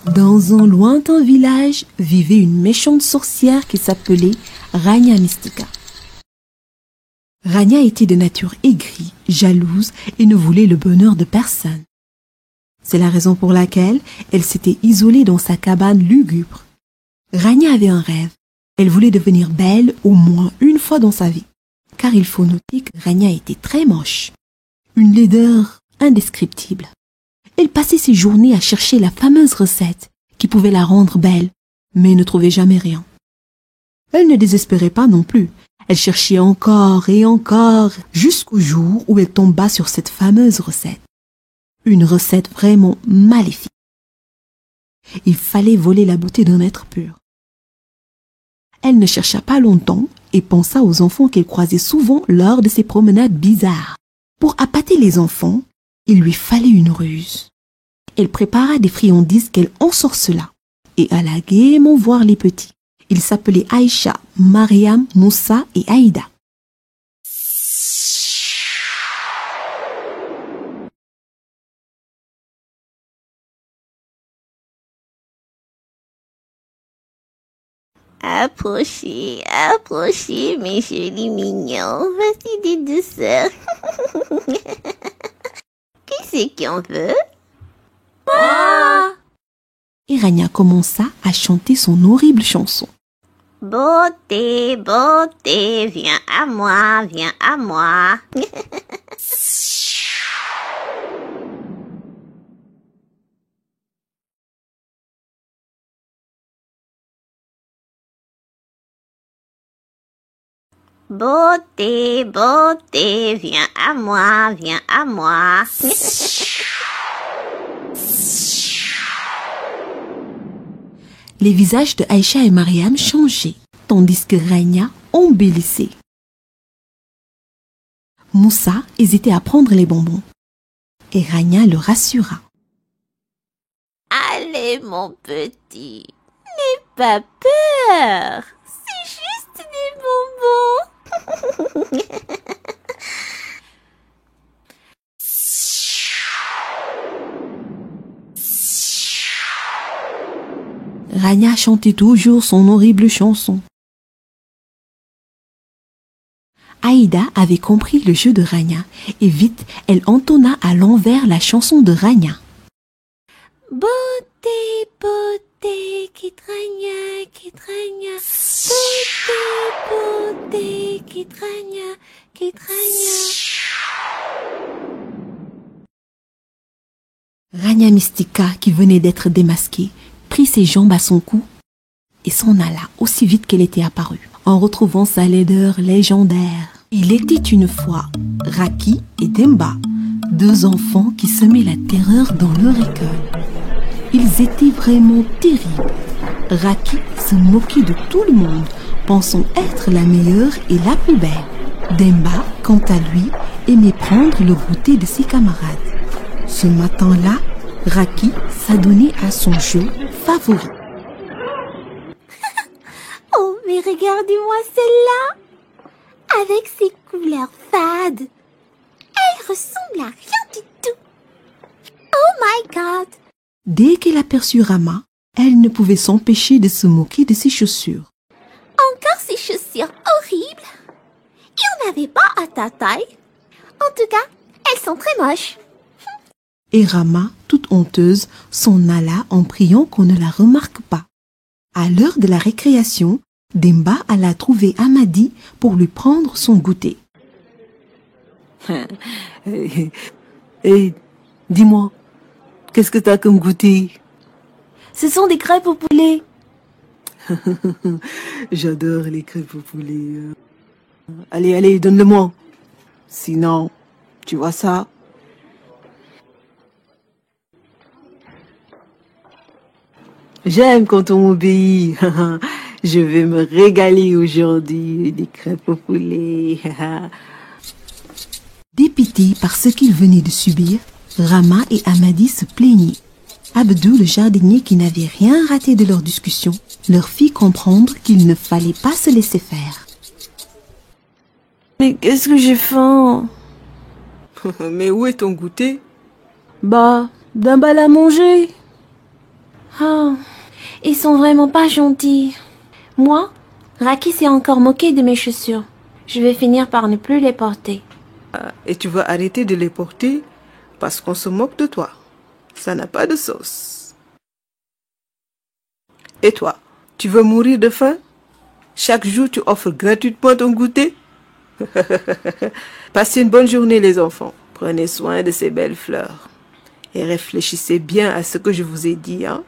Dans un lointain village vivait une méchante sorcière qui s'appelait Rania Mystica. Rania était de nature aigrie, jalouse et ne voulait le bonheur de personne. C'est la raison pour laquelle elle s'était isolée dans sa cabane lugubre. Rania avait un rêve. Elle voulait devenir belle au moins une fois dans sa vie. Car il faut noter que Rania était très moche. Une laideur indescriptible. Elle passait ses journées à chercher la fameuse recette qui pouvait la rendre belle, mais ne trouvait jamais rien. Elle ne désespérait pas non plus. Elle cherchait encore et encore jusqu'au jour où elle tomba sur cette fameuse recette. Une recette vraiment maléfique. Il fallait voler la beauté d'un être pur. Elle ne chercha pas longtemps et pensa aux enfants qu'elle croisait souvent lors de ses promenades bizarres. Pour appâter les enfants, il lui fallait une ruse. Elle prépara des friandises qu'elle ensorcela et alla gaiement voir les petits. Ils s'appelaient Aïcha, Mariam, Moussa et Aïda. Approchez, approchez, mes jolis mignons. Voici des douceurs. Qui c'est qui en veut? Moi! Et Rania commença à chanter son horrible chanson. Beauté, beauté, viens à moi, viens à moi. Beauté, beauté, viens à moi, viens à moi. Les visages de Aïcha et Mariam changeaient, tandis que Rania embellissait. Moussa hésitait à prendre les bonbons, et Rania le rassura. Allez, mon petit, n'aie pas peur. C'est juste des bonbons. Rania chantait toujours son horrible chanson. Aïda avait compris le jeu de Rania et vite elle entonna à l'envers la chanson de Rania. Beauté, beauté, quitte Rania, quitte Rania. Beauté, beauté, quitte Rania, quitte Rania. Rania Mystica, qui venait d'être démasquée, prit ses jambes à son cou et s'en alla aussi vite qu'elle était apparue, en retrouvant sa laideur légendaire. Il était une fois Raki et Demba, deux enfants qui semaient la terreur dans leur école. Ils étaient vraiment terribles. Raki se moquait de tout le monde, pensant être la meilleure et la plus belle. Demba, quant à lui, aimait prendre le goûter de ses camarades. Ce matin-là, Raki s'adonnait à son jeu favori. Oh, mais regardez-moi celle-là. Avec ses couleurs fades. Elle ressemble à rien du tout. Oh my God. Dès qu'elle aperçut Rama, elle ne pouvait s'empêcher de se moquer de ses chaussures. Encore ces chaussures horribles. Il n'y en avait pas à ta taille. En tout cas, elles sont très moches. Et Rama, toute honteuse, s'en alla en priant qu'on ne la remarque pas. À l'heure de la récréation, Demba alla trouver Amadi pour lui prendre son goûter. Dis-moi, qu'est-ce que t'as comme goûter? Ce sont des crêpes au poulet. J'adore les crêpes au poulet. Allez, donne-le-moi. Sinon, tu vois ça? J'aime quand on m'obéit. Je vais me régaler aujourd'hui des crêpes au poulet. Dépités par ce qu'ils venaient de subir, Rama et Amadi se plaignaient. Abdou, le jardinier qui n'avait rien raté de leur discussion, leur fit comprendre qu'il ne fallait pas se laisser faire. Mais qu'est-ce que j'ai faim? Mais où est ton goûter? Bah, Demba l'a mangé. Oh, ils sont vraiment pas gentils. Moi, Raki s'est encore moqué de mes chaussures. Je vais finir par ne plus les porter. Et tu vas arrêter de les porter parce qu'on se moque de toi. Ça n'a pas de sauce. Et toi, tu veux mourir de faim? Chaque jour, tu offres gratuitement ton goûter? Passez une bonne journée, les enfants. Prenez soin de ces belles fleurs. Et réfléchissez bien à ce que je vous ai dit, hein?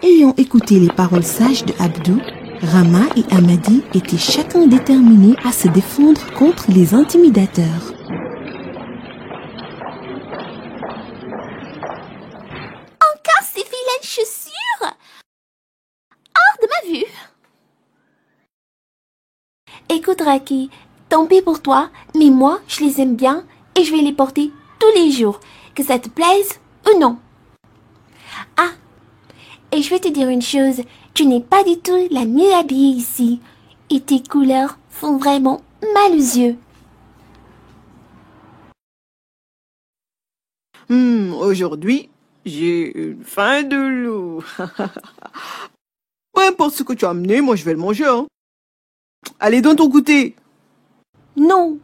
Ayant écouté les paroles sages de Abdou, Rama et Amadi étaient chacun déterminés à se défendre contre les intimidateurs. Encore ces vilaines chaussures! Hors de ma vue! Écoute, Raki, tant pis pour toi, mais moi, je les aime bien et je vais les porter tous les jours, que ça te plaise ou non. Ah, et je vais te dire une chose, tu n'es pas du tout la mieux habillée ici, et tes couleurs font vraiment mal aux yeux. Aujourd'hui, j'ai une faim de loup. Peu importe ce que tu as amené, moi je vais le manger, hein. Allez, donne ton goûter. Non,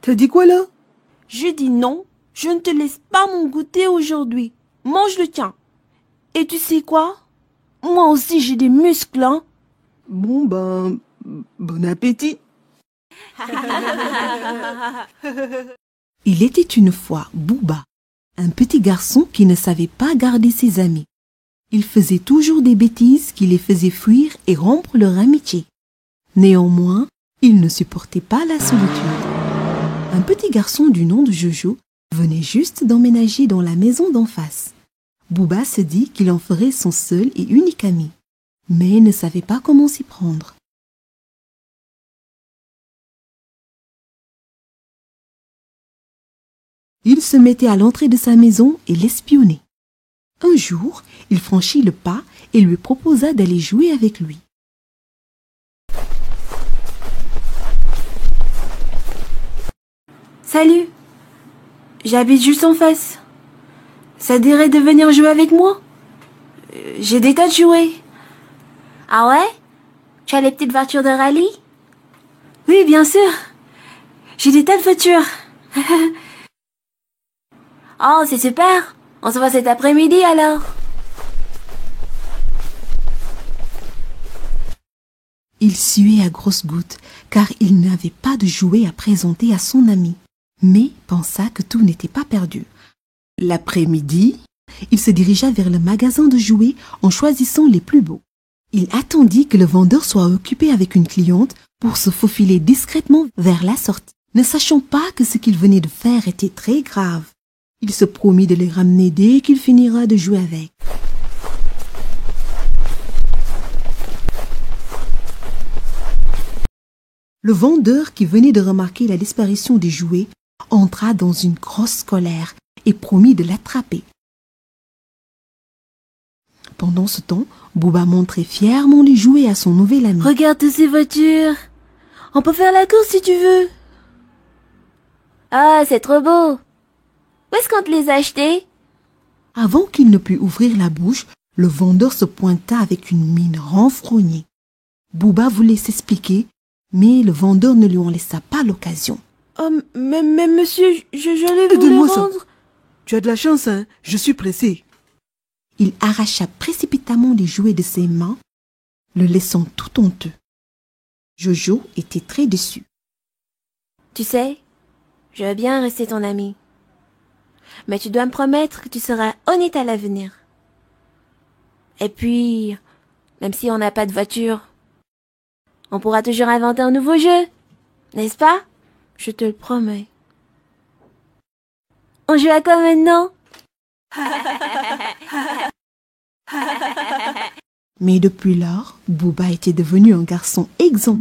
T'as dit quoi là? je dis non, je ne te laisse pas mon goûter aujourd'hui. Mange le tien. Et tu sais quoi? Moi aussi j'ai des muscles, hein. Bon ben, bon appétit. Il était une fois Bouba, un petit garçon qui ne savait pas garder ses amis. Il faisait toujours des bêtises qui les faisaient fuir et rompre leur amitié. Néanmoins, il ne supportait pas la solitude. Un petit garçon du nom de Jojo venait juste d'emménager dans la maison d'en face. Bouba se dit qu'il en ferait son seul et unique ami, mais ne savait pas comment s'y prendre. Il se mettait à l'entrée de sa maison et l'espionnait. Un jour, il franchit le pas et lui proposa d'aller jouer avec lui. Salut, j'habite juste en face. Ça dirait de venir jouer avec moi? J'ai des tas de jouets. Ah ouais? Tu as les petites voitures de rallye? Oui, bien sûr. J'ai des tas de voitures. Oh, c'est super! On se voit cet après-midi alors! Il suait à grosses gouttes car il n'avait pas de jouet à présenter à son ami, mais pensa que tout n'était pas perdu. L'après-midi, il se dirigea vers le magasin de jouets en choisissant les plus beaux. Il attendit que le vendeur soit occupé avec une cliente pour se faufiler discrètement vers la sortie, ne sachant pas que ce qu'il venait de faire était très grave. Il se promit de les ramener dès qu'il finira de jouer avec. Le vendeur, qui venait de remarquer la disparition des jouets, entra dans une grosse colère et promit de l'attraper. Pendant ce temps, Bouba montrait fièrement les jouets à son nouvel ami. Regarde toutes ces voitures. On peut faire la course si tu veux. Ah, c'est trop beau! Où est-ce qu'on te les a achetés? Avant qu'il ne pût ouvrir la bouche, le vendeur se pointa avec une mine renfrognée. Bouba voulait s'expliquer, mais le vendeur ne lui en laissa pas l'occasion. Oh, mais monsieur, j'allais vous les Donne-moi ça. rendre. Tu as de la chance, hein? Je suis pressé. Il arracha précipitamment les jouets de ses mains, le laissant tout honteux. Jojo était très déçu. Tu sais, je veux bien rester ton ami. Mais tu dois me promettre que tu seras honnête à l'avenir. Et puis, même si on n'a pas de voiture, on pourra toujours inventer un nouveau jeu, n'est-ce pas? Je te le promets. On joue à quoi maintenant? Mais depuis lors, Bouba était devenu un garçon exempt.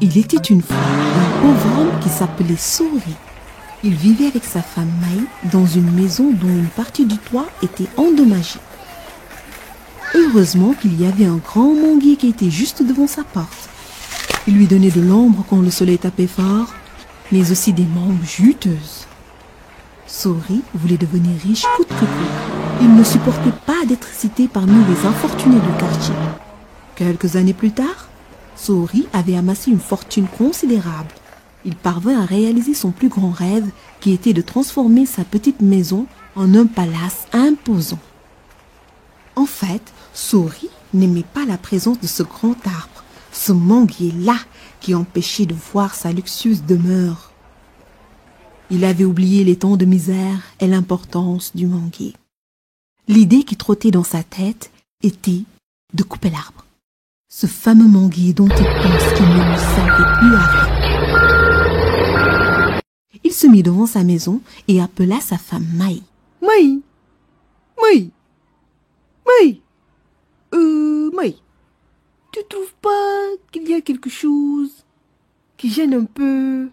Il était une fois un pauvre homme qui s'appelait Souris. Il vivait avec sa femme Maï dans une maison dont une partie du toit était endommagée. Heureusement qu'il y avait un grand manguier qui était juste devant sa porte. Il lui donnait de l'ombre quand le soleil tapait fort, mais aussi des mangues juteuses. Souris voulait devenir riche coûte que coûte. Il ne supportait pas d'être cité parmi les infortunés du quartier. Quelques années plus tard, Souris avait amassé une fortune considérable. Il parvint à réaliser son plus grand rêve, qui était de transformer sa petite maison en un palace imposant. En fait, Souris n'aimait pas la présence de ce grand arbre, ce manguier-là qui empêchait de voir sa luxueuse demeure. Il avait oublié les temps de misère et l'importance du manguier. L'idée qui trottait dans sa tête était de couper l'arbre. Ce fameux manguier dont il pense qu'il ne lui servait plus à rien. Il se mit devant sa maison et appela sa femme Maï. Maï, Maï, Maï, Maï, tu trouves pas qu'il y a quelque chose qui gêne un peu?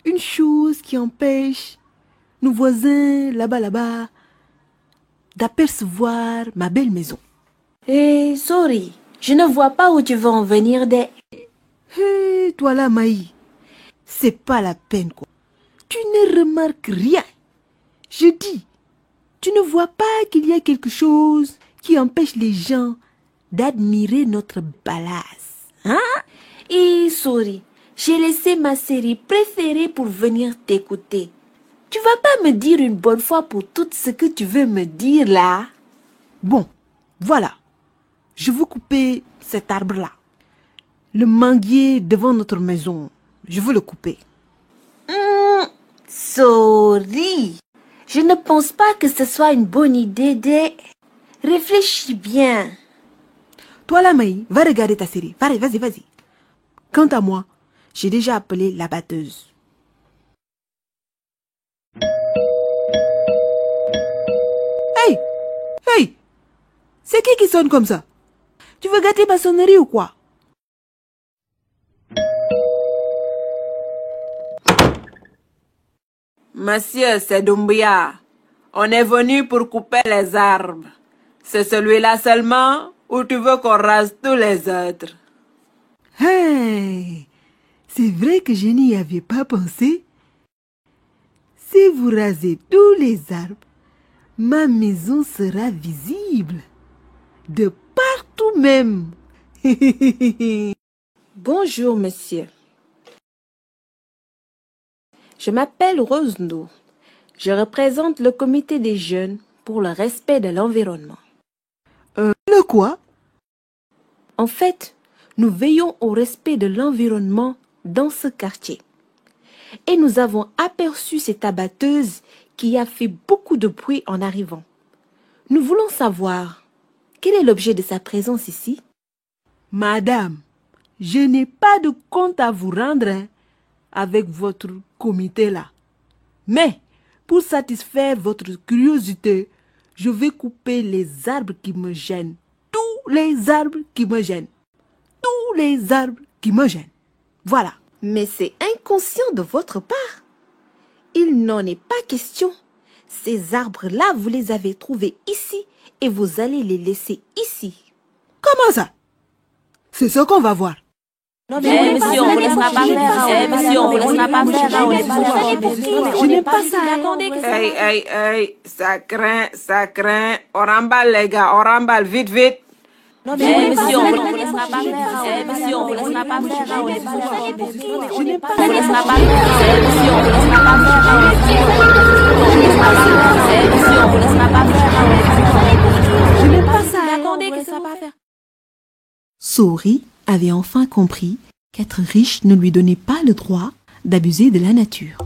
Une chose qui empêche nos voisins là-bas d'apercevoir ma belle maison. Hé, Souris, je ne vois pas où tu veux en venir des... Hé, toi là, Maï, c'est pas la peine, quoi. Tu ne remarques rien. Je dis, tu ne vois pas qu'il y a quelque chose qui empêche les gens d'admirer notre palace, hein? Hé, Souris, j'ai laissé ma série préférée pour venir t'écouter. Tu vas pas me dire une bonne fois pour toutes ce que tu veux me dire là? Bon, voilà. Je veux couper cet arbre-là. Le manguier devant notre maison, je veux le couper. Souris, je ne pense pas que ce soit une bonne idée de... Réfléchis bien. Toi là, Maï, va regarder ta série. Vas-y, vas-y. Quant à moi, j'ai déjà appelé la batteuse. Hey! Hey! C'est qui sonne comme ça? Tu veux gâter ma sonnerie ou quoi? Monsieur, c'est Doumbia. On est venu pour couper les arbres. C'est celui-là seulement ou tu veux qu'on rase tous les autres? Hey! C'est vrai que je n'y avais pas pensé. Si vous rasez tous les arbres, ma maison sera visible. De partout même. Bonjour, monsieur. Je m'appelle Rose Nour. Je représente le comité des jeunes pour le respect de l'environnement. Le quoi? En fait, nous veillons au respect de l'environnement dans ce quartier. Et nous avons aperçu cette abatteuse qui a fait beaucoup de bruit en arrivant. Nous voulons savoir quel est l'objet de sa présence ici. Madame, je n'ai pas de compte à vous rendre avec votre comité là. Mais, pour satisfaire votre curiosité, je vais couper les arbres qui me gênent. Tous les arbres qui me gênent. Tous les arbres qui me gênent. Voilà. Mais c'est inconscient de votre part. Il n'en est pas question. Ces arbres-là, vous les avez trouvés ici et vous allez les laisser ici. Comment ça? C'est ce qu'on va voir. Monsieur, on vous laissera pas faire. Monsieur, on vous laissera pas faire. Je n'aime pas ça. Hey, ça craint. On remballe les gars, on remballe, vite. Monsieur, on vous laissera pas faire. Monsieur, on vous laissera pas faire. Je n'aime pas On vous laissera ça. pas faire. Monsieur, on vous laissera pas faire. Monsieur, on vous laissera pas faire. Je n'aime pas ça. Attendez que ça va faire. Souris avait enfin compris qu'être riche ne lui donnait pas le droit d'abuser de la nature.